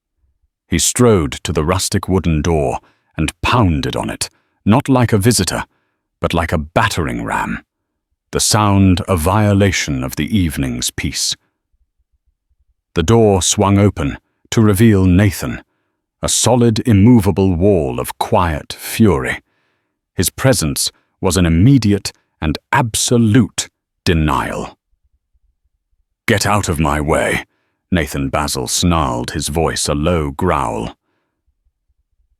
He strode to the rustic wooden door and pounded on it, not like a visitor, but like a battering ram. The sound a violation of the evening's peace. The door swung open to reveal Nathan, a solid, immovable wall of quiet fury. His presence was an immediate and absolute denial. "Get out of my way," Nathan Basil snarled, his voice a low growl.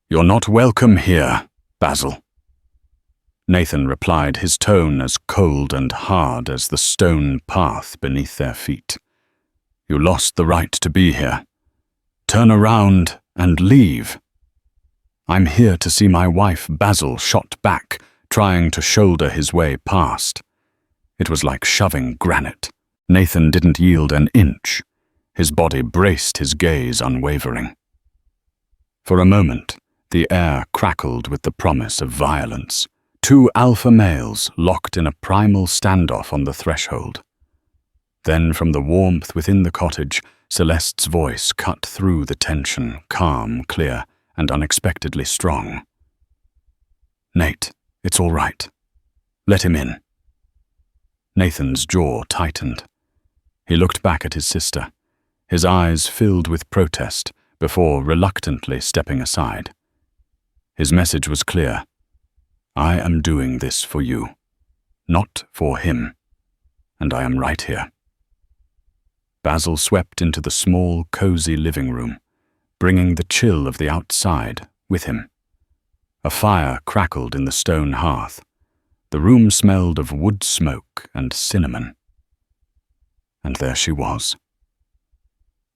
"You're not welcome here, Basil." Nathan replied, his tone as cold and hard as the stone path beneath their feet. "You lost the right to be here. Turn around and leave." "I'm here to see my wife," Basil shot back, trying to shoulder his way past. It was like shoving granite. Nathan didn't yield an inch. His body braced his gaze unwavering. For a moment, the air crackled with the promise of violence. Two alpha males locked in a primal standoff on the threshold. Then, from the warmth within the cottage, Celeste's voice cut through the tension, calm, clear, and unexpectedly strong. "Nate, it's all right. Let him in." Nathan's jaw tightened. He looked back at his sister, his eyes filled with protest, before reluctantly stepping aside. His message was clear. "I am doing this for you, not for him, and I am right here." Basil swept into the small, cozy living room, bringing the chill of the outside with him. A fire crackled in the stone hearth. The room smelled of wood smoke and cinnamon. And there she was.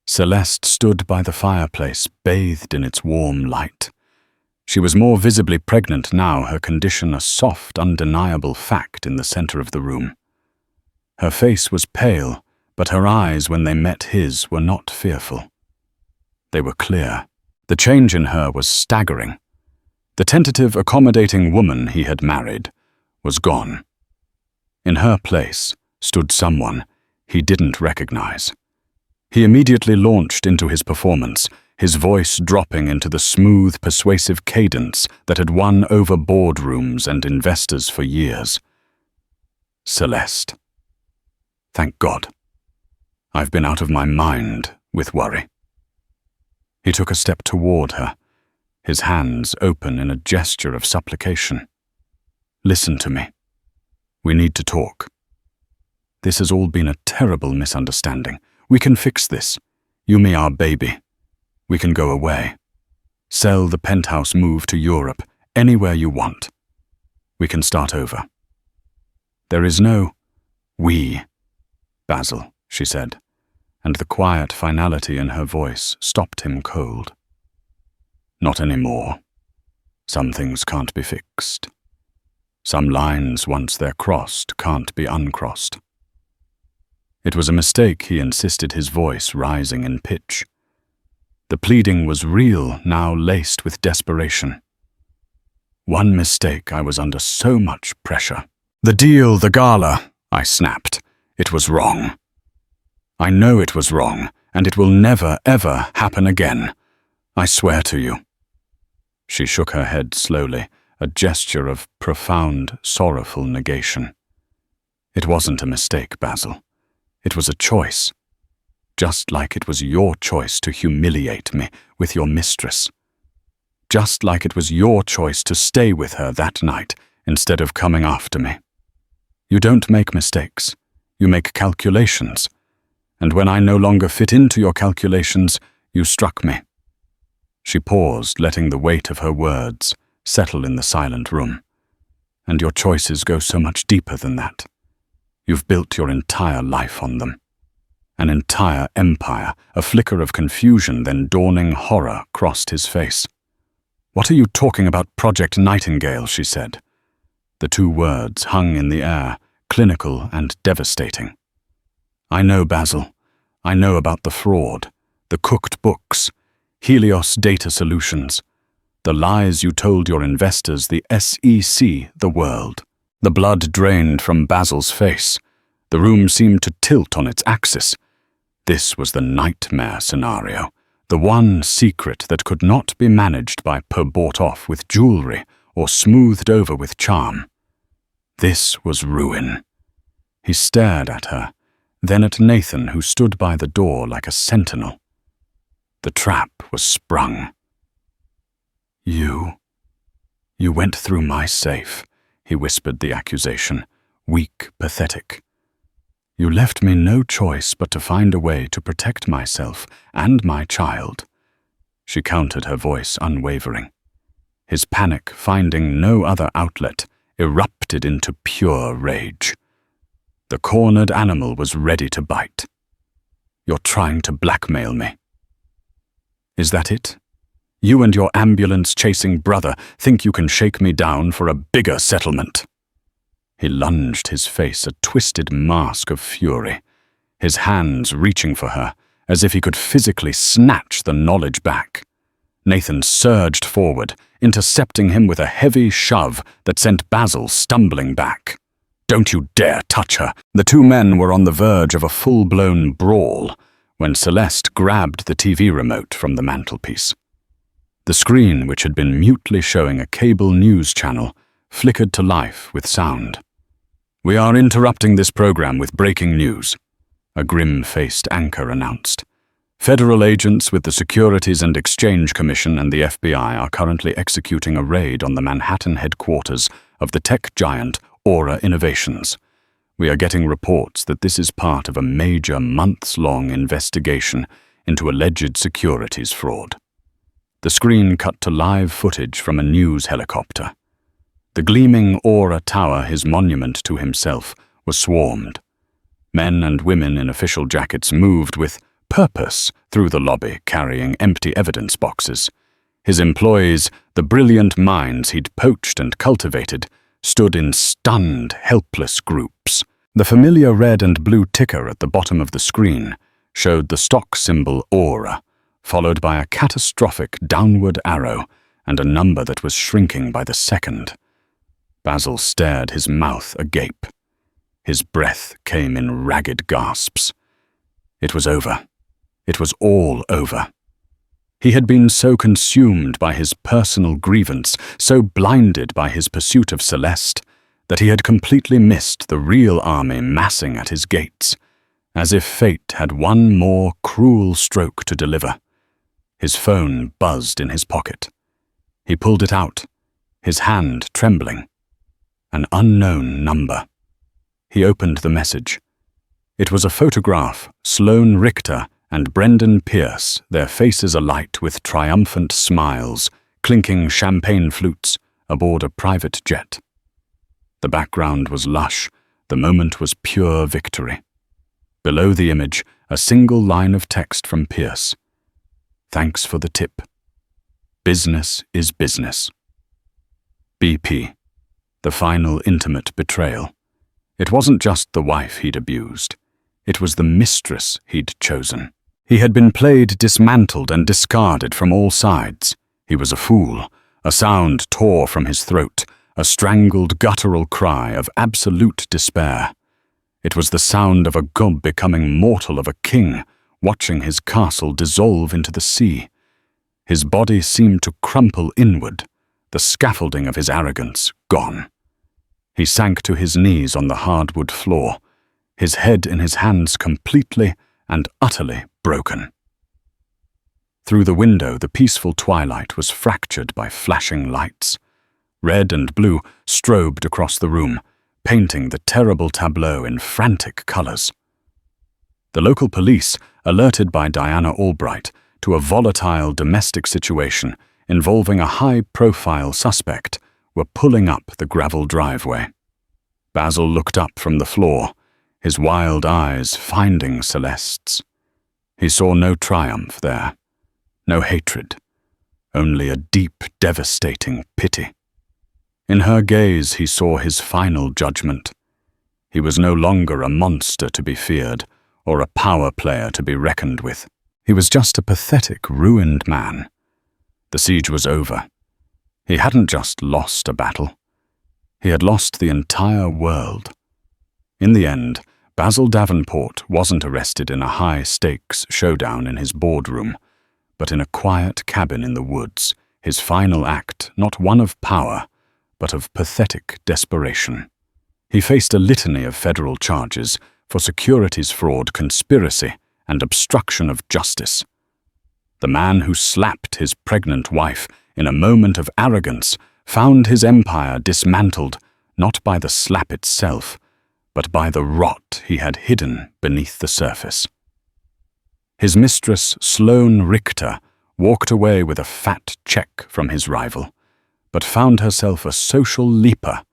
Celeste stood by the fireplace, bathed in its warm light. She was more visibly pregnant now, her condition a soft, undeniable fact in the center of the room. Her face was pale, but her eyes, when they met his, were not fearful. They were clear. The change in her was staggering. The tentative, accommodating woman he had married was gone. In her place stood someone he didn't recognize. He immediately launched into his performance, his voice dropping into the smooth, persuasive cadence that had won over boardrooms and investors for years. Celeste. Thank God. I've been out of my mind with worry. He took a step toward her, his hands open in a gesture of supplication. Listen to me. We need to talk. This has all been a terrible misunderstanding. We can fix this. You me our baby. We can go away. Sell the penthouse, move to Europe, anywhere you want. We can start over. There is no we, Basil, she said, and the quiet finality in her voice stopped him cold. Not anymore. Some things can't be fixed. Some lines, once they're crossed, can't be uncrossed. It was a mistake, he insisted, his voice rising in pitch. The pleading was real, now laced with desperation. One mistake, I was under so much pressure. The deal, the gala, I snapped. It was wrong. I know it was wrong, and it will never, ever happen again. I swear to you. She shook her head slowly, a gesture of profound, sorrowful negation. It wasn't a mistake, Basil. It was a choice. Just like it was your choice to humiliate me with your mistress. Just like it was your choice to stay with her that night instead of coming after me. You don't make mistakes. You make calculations. And when I no longer fit into your calculations, you struck me. She paused, letting the weight of her words settle in the silent room. And your choices go so much deeper than that. You've built your entire life on them. An entire empire. A flicker of confusion, then dawning horror crossed his face. What are you talking about, Project Nightingale? She said. The two words hung in the air, clinical and devastating. I know, Basil. I know about the fraud, the cooked books, Helios Data Solutions, the lies you told your investors, the SEC, the world. The blood drained from Basil's face. The room seemed to tilt on its axis. This was the nightmare scenario, the one secret that could not be managed by bought off with jewelry or smoothed over with charm. This was ruin. He stared at her, then at Nathan, who stood by the door like a sentinel. The trap was sprung. You went through my safe, he whispered the accusation, weak, pathetic. You left me no choice but to find a way to protect myself and my child. She countered, her voice unwavering. His panic, finding no other outlet, erupted into pure rage. The cornered animal was ready to bite. You're trying to blackmail me. Is that it? You and your ambulance-chasing brother think you can shake me down for a bigger settlement. He lunged, his face a twisted mask of fury, his hands reaching for her, as if he could physically snatch the knowledge back. Nathan surged forward, intercepting him with a heavy shove that sent Basil stumbling back. Don't you dare touch her! The two men were on the verge of a full-blown brawl when Celeste grabbed the TV remote from the mantelpiece. The screen, which had been mutely showing a cable news channel, flickered to life with sound. We are interrupting this program with breaking news, a grim-faced anchor announced. Federal agents with the Securities and Exchange Commission and the FBI are currently executing a raid on the Manhattan headquarters of the tech giant Aura Innovations. We are getting reports that this is part of a major months-long investigation into alleged securities fraud. The screen cut to live footage from a news helicopter. The gleaming Aura Tower, his monument to himself, was swarmed. Men and women in official jackets moved with purpose through the lobby, carrying empty evidence boxes. His employees, the brilliant minds he'd poached and cultivated, stood in stunned, helpless groups. The familiar red and blue ticker at the bottom of the screen showed the stock symbol Aura, followed by a catastrophic downward arrow and a number that was shrinking by the second. Basil stared, his mouth agape. His breath came in ragged gasps. It was over. It was all over. He had been so consumed by his personal grievance, so blinded by his pursuit of Celeste, that he had completely missed the real army massing at his gates, as if fate had one more cruel stroke to deliver. His phone buzzed in his pocket. He pulled it out, his hand trembling. An unknown number. He opened the message. It was a photograph, Sloane Richter and Brendan Pierce, their faces alight with triumphant smiles, clinking champagne flutes aboard a private jet. The background was lush, the moment was pure victory. Below the image, a single line of text from Pierce. Thanks for the tip. Business is business. BP. The final intimate betrayal. It wasn't just the wife he'd abused. It was the mistress he'd chosen. He had been played dismantled and discarded from all sides. He was a fool. A sound tore from his throat, a strangled guttural cry of absolute despair. It was the sound of a god becoming mortal of a king, watching his castle dissolve into the sea. His body seemed to crumple inward, the scaffolding of his arrogance gone. He sank to his knees on the hardwood floor, his head in his hands completely and utterly broken. Through the window, the peaceful twilight was fractured by flashing lights. Red and blue strobed across the room, painting the terrible tableau in frantic colors. The local police, alerted by Diana Albright to a volatile domestic situation involving a high-profile suspect, were pulling up the gravel driveway. Basil looked up from the floor, his wild eyes finding Celeste's. He saw no triumph there, no hatred, only a deep, devastating pity. In her gaze he saw his final judgment. He was no longer a monster to be feared, or a power player to be reckoned with. He was just a pathetic, ruined man. The siege was over. He hadn't just lost a battle. He had lost the entire world. In the end, Basil Davenport wasn't arrested in a high-stakes showdown in his boardroom, but in a quiet cabin in the woods, his final act not one of power, but of pathetic desperation. He faced a litany of federal charges for securities fraud, conspiracy, and obstruction of justice. The man who slapped his pregnant wife in a moment of arrogance found his empire dismantled not by the slap itself, but by the rot he had hidden beneath the surface. His mistress, Sloane Richter, walked away with a fat check from his rival, but found herself a social leaper,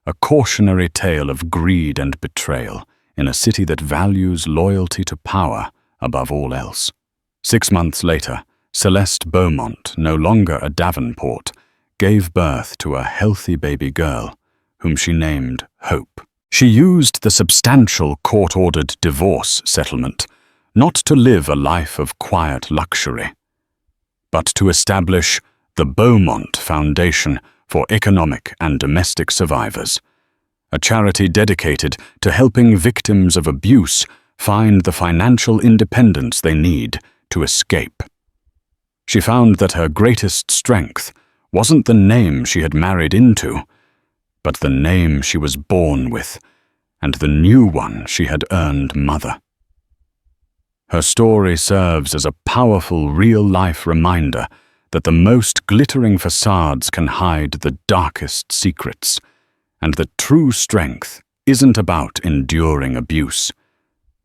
a cautionary tale of greed and betrayal in a city that values loyalty to power above all else. 6 months later, Celeste Beaumont, no longer a Davenport, gave birth to a healthy baby girl, whom she named Hope. She used the substantial court-ordered divorce settlement not to live a life of quiet luxury, but to establish the Beaumont Foundation for Economic and Domestic Survivors, a charity dedicated to helping victims of abuse find the financial independence they need to escape. She found that her greatest strength wasn't the name she had married into, but the name she was born with, and the new one she had earned mother. Her story serves as a powerful real-life reminder that the most glittering facades can hide the darkest secrets, and that true strength isn't about enduring abuse,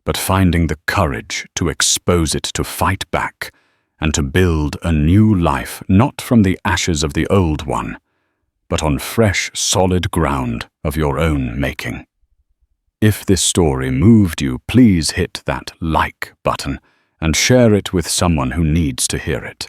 but finding the courage to expose it, to fight back, and to build a new life not from the ashes of the old one, but on fresh, solid ground of your own making. If this story moved you, please hit that like button and share it with someone who needs to hear it.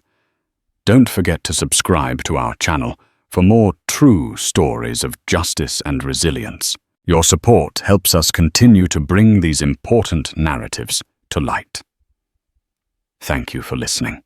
Don't forget to subscribe to our channel for more true stories of justice and resilience. Your support helps us continue to bring these important narratives to light. Thank you for listening.